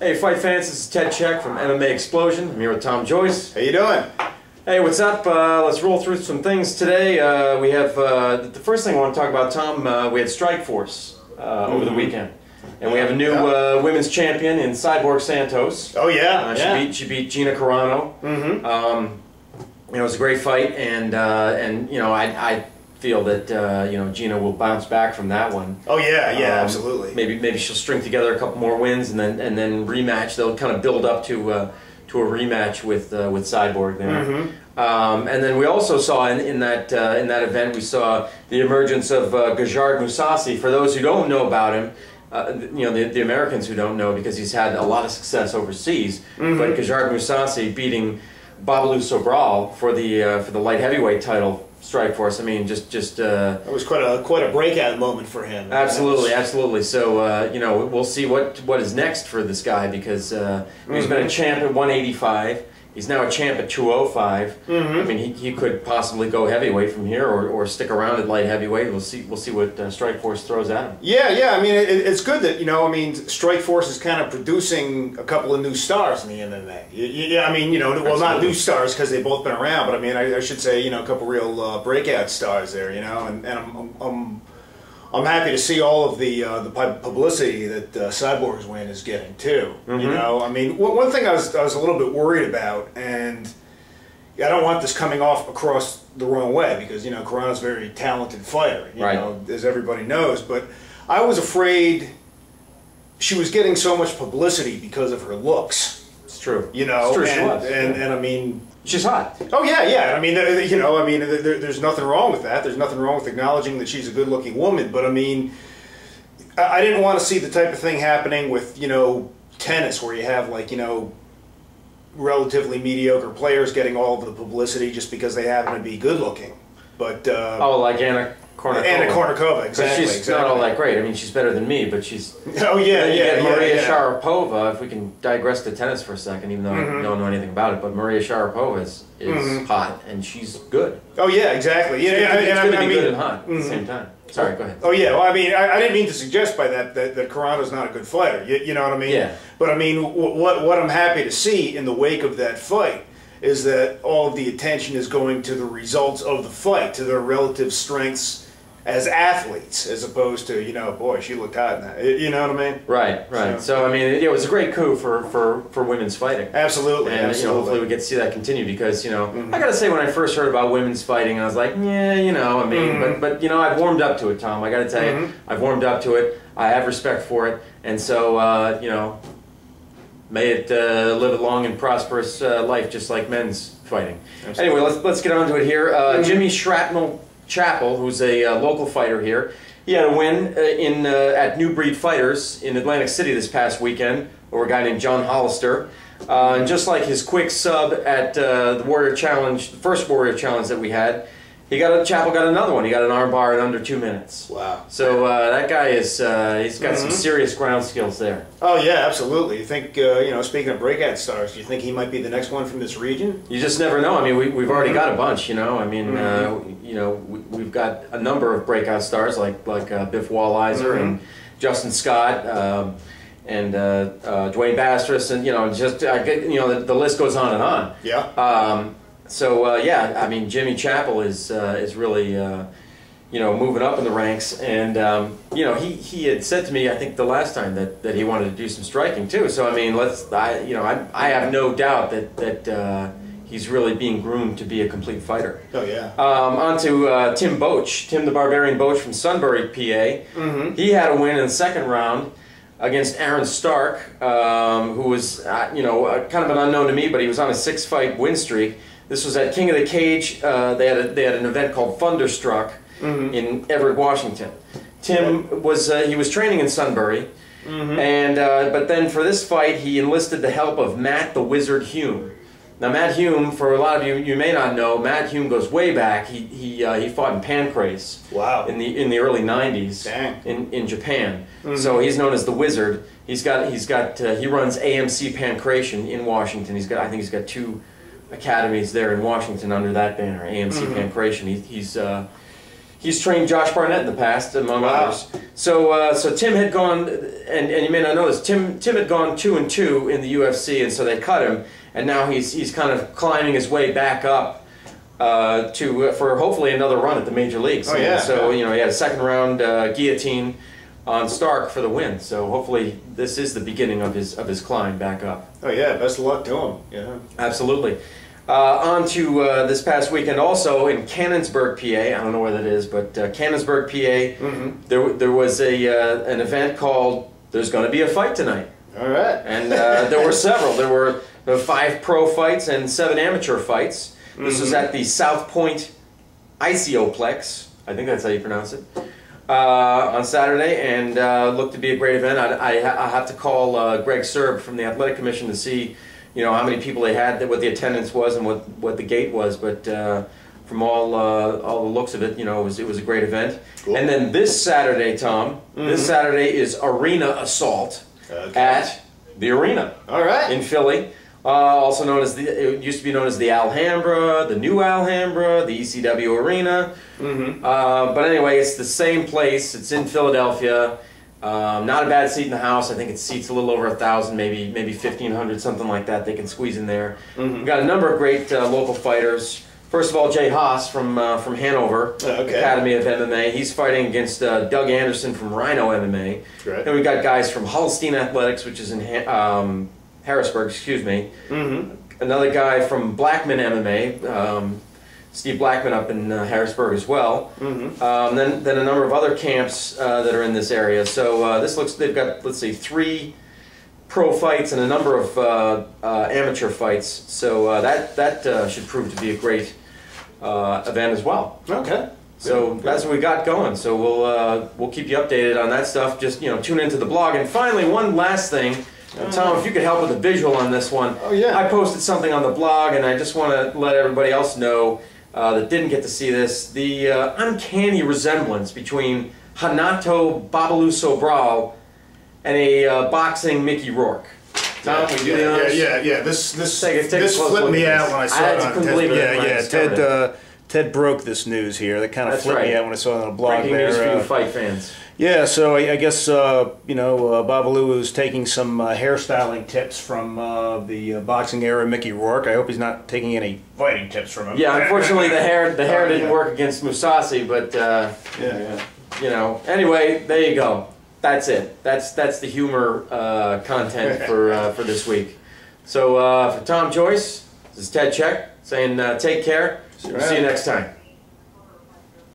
Hey, fight fans, this is Czech from MMA Explosion. I'm here with Tom Joyce. How you doing? Hey, what's up? Let's roll through some things today. We have, the first thing I want to talk about, Tom, we had Strikeforce over the weekend. And we have a new women's champion in Cyborg Santos. Oh, yeah. She beat Gina Carano. It was a great fight, and you know, I feel that Gina will bounce back from that one. Oh yeah, absolutely. Maybe she'll string together a couple more wins and then rematch. They'll kind of build up to a rematch with Cyborg there. And then we also saw in that event, we saw the emergence of Gegard Mousasi. For those who don't know about him, the Americans who don't know, because he's had a lot of success overseas. But Gegard Mousasi beating Babalu Sobral for the light heavyweight title, Strikeforce. I mean, just it was quite a breakout moment for him. Absolutely. So we'll see what is next for this guy, because he's been a champ at 185. He's now a champ at 205. I mean, he could possibly go heavyweight from here, or stick around at light heavyweight. We'll see what Strikeforce throws at him. Yeah. I mean, it's good that Strikeforce is kind of producing a couple of new stars in the MMA. Yeah, I mean, well, not new stars because they've both been around, but I mean, I should say, a couple real breakout stars there. And I'm happy to see all of the publicity that Cyborg's win is getting too. I mean, one thing I was a little bit worried about, and I don't want this coming off across the wrong way, because Carano's a very talented fighter, as everybody knows. But I was afraid she was getting so much publicity because of her looks. It's true. It's true, she was. And I mean, she's hot. Oh yeah. I mean, there's nothing wrong with that. There's nothing wrong with acknowledging that she's a good-looking woman. But I mean, I didn't want to see the type of thing happening with tennis, where you have relatively mediocre players getting all of the publicity just because they happen to be good-looking. But like Anna Kournikova, exactly. She's not all that great. I mean, she's better than me, but she's. Oh yeah. Maria Sharapova. If we can digress to tennis for a second, even though I don't know anything about it, but Maria Sharapova is hot, and she's good. Oh yeah, exactly. It's good to be good and hot at the same time. Sorry, go ahead. Oh yeah. Well, I mean, I didn't mean to suggest by that Carano's not a good fighter. You know what I mean? Yeah. But I mean, what I'm happy to see in the wake of that fight is that all of the attention is going to the results of the fight, to their relative strengths as athletes, as opposed to, boy, she looked hot in that. You know what I mean? Right. So I mean, it was a great coup for women's fighting. Absolutely. And hopefully we get to see that continue, because I gotta say, when I first heard about women's fighting, I was like, I mean, but I've warmed up to it, Tom. I gotta tell you, I've warmed up to it. I have respect for it, and so may it live a long and prosperous life, just like men's fighting. Absolutely. Anyway, let's get on to it here. Jimmy Shrapnel Chappell, who's a local fighter here, he had a win at New Breed Fighters in Atlantic City this past weekend over a guy named John Hollister. And just like his quick sub at the Warrior Challenge, the first Warrior Challenge that we had, Chappell got another one. He got an armbar in under 2 minutes. Wow. So that guy is, he's got some serious ground skills there. Oh yeah, absolutely. You think, speaking of breakout stars, do you think he might be the next one from this region? You just never know. I mean, we've already got a bunch, I mean, we've got a number of breakout stars like Biff Walliser and Justin Scott, and Dwayne Bastris, and the list goes on and on. Yeah. Yeah, I mean, Jimmy Chappell is really moving up in the ranks, and he had said to me, I think the last time, that he wanted to do some striking too. So I mean, I have no doubt that he's really being groomed to be a complete fighter. Oh yeah. On to Tim the Barbarian Boach from Sunbury, PA. He had a win in the second round against Aaron Stark, who was kind of an unknown to me, but he was on a 6-fight win streak. This was at King of the Cage. They had an event called Thunderstruck in Everett, Washington. Tim was training in Sunbury, and but then for this fight he enlisted the help of Matt the Wizard Hume. Now Matt Hume, for a lot of you may not know, Matt Hume goes way back. He fought in Pancrase. Wow. In the early '90s. Dang. In Japan. So he's known as the Wizard. He runs AMC Pancration in Washington. I think he's got 2 academies there in Washington under that banner, AMC Pancration. He's trained Josh Barnett in the past, among others. So Tim had gone, and you may not know this, Tim had gone 2-2 in the UFC, and so they cut him, and now he's kind of climbing his way back up for hopefully another run at the major leagues. Oh yeah. So he had a second round guillotine on Stark for the win. So hopefully this is the beginning of his climb back up. Oh yeah, best of luck to him. Yeah. Absolutely. On to this past weekend also in Canonsburg, PA. I don't know where that is, but Canonsburg, PA, there was an event called There's Going to Be a Fight Tonight. All right. And there were several. There were 5 pro fights and 7 amateur fights. This was at the South Point Iceoplex, I think that's how you pronounce it, on Saturday, and looked to be a great event. I have to call Greg Serb from the Athletic Commission to see how many people they had, what the attendance was, and what the gate was. But from all the looks of it, it was a great event. Cool. And then this Saturday, Tom, this Saturday is Arena Assault at the Arena. All right. In Philly. Also known as it used to be known as the Alhambra, the new Alhambra, the ECW Arena. But anyway, it's the same place. It's in Philadelphia. Not a bad seat in the house. I think it seats a little over 1,000, maybe 1,500, something like that. They can squeeze in there. We've got a number of great local fighters. First of all, Jay Haas from Hanover Academy of MMA. He's fighting against Doug Anderson from Rhino MMA. Right. Then we've got guys from Holstein Athletics, which is in Harrisburg, excuse me. Another guy from Blackman MMA. Steve Blackman up in Harrisburg as well. Then a number of other camps that are in this area. So they've got, let's see, 3 pro fights and a number of amateur fights. So that should prove to be a great event as well. Okay. So that's what we got going. So we'll keep you updated on that stuff. Just tune into the blog. And finally, one last thing. Tom, if you could help with a visual on this one. Oh yeah. I posted something on the blog, and I just want to let everybody else know that didn't get to see this, the uncanny resemblance between Hanato Babalu Sobral and a boxing Mickey Rourke. Tom, we do the honors? Yeah. This take a flipped me out when I saw it on Ted. Ted broke this news here. That kind of flipped me out when I saw it on a blog. Breaking news for you fight fans. Yeah, so I guess Babalu is taking some hairstyling tips from the boxing era Mickey Rourke. I hope he's not taking any fighting tips from him. Yeah, unfortunately the hair didn't work against Musasi, but anyway, there you go. That's it. That's the humor content for this week. So for Tom, Joyce, this is Ted Czech saying take care. We'll see you next time.